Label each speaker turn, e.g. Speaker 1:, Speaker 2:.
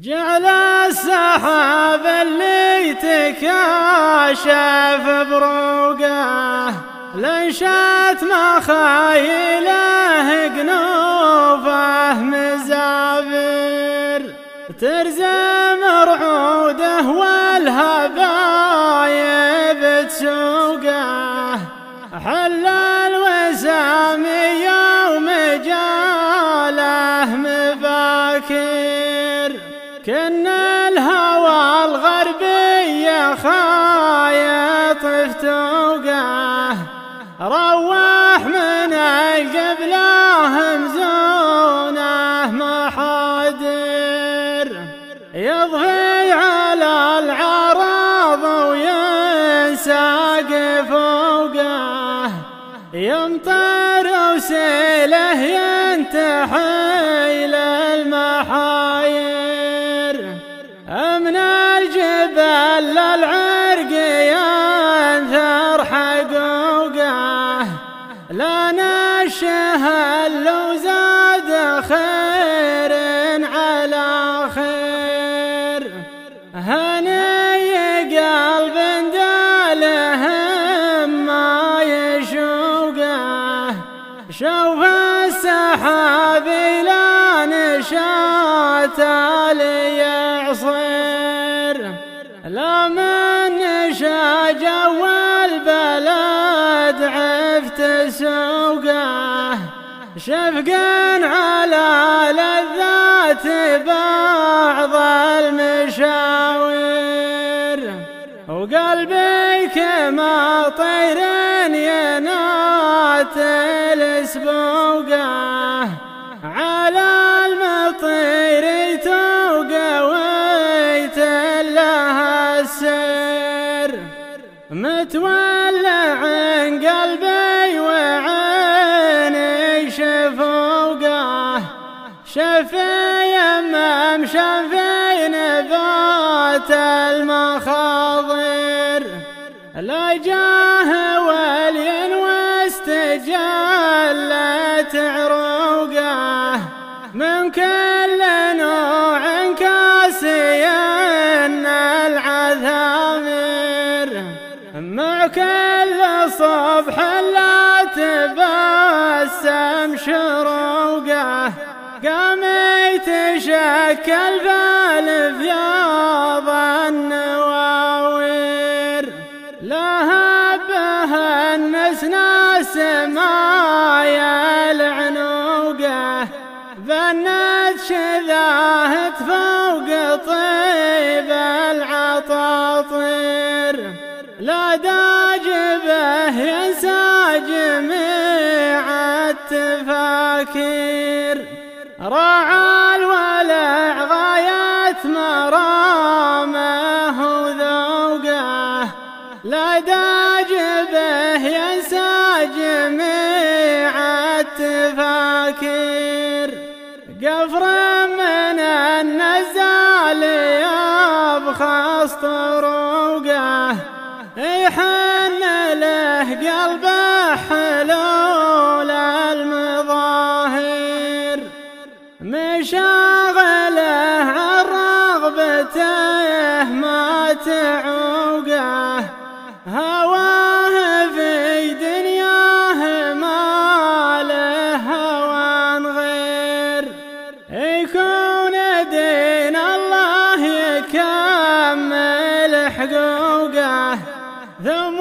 Speaker 1: جعل السحاب اللي تكاشف بروقه لنشات مخايله قنوفه مزابر ترزم رعوده والهبايب تسوقه حل الوسام يوم جاله مباكر كن الهوى الغربي خايط فتوقه روح من القبله مزونه محادر يضهي على العراض وينساق فوقه يمطر وسيله ينتحي للمحاير من الجبل للعرق ينثر حقوقه لا نشهل لو زاد خير على خير هني قلب دالهم ما يشوقه شوف السحاب لا نشات ليعصر لا من نشا جو البلد عفت سوقه شفقا على لذات بعض المشاوير وقلبي كما طير يناتل سبوقه على المطير توقويت لها السر متولع قلبي وعيني شفوقه شفي يمم شفي نبات المخاضر لا جاه ولين واستجلت عروقه من كل نوع كاسي العذامر مع كل صبح لا تبسم شروقه قام يتشكل بالفياض النواوير لهبه النسناس ما يلعنوقه بنت شذاهت فوق طيب العطاطير لا داجبه ينسى جميع التفاكير راعى الولع غاية مرامه وذوقه لا داجبه ينسى جميع التفاكير قفر من النزال يبخص طروقه يحن له قلبه حلول المظاهر مشاغله عن رغبته ما تعوقه هواه في دنياه ما له هوى غير يكون دين الله يكمل حقوقه ثم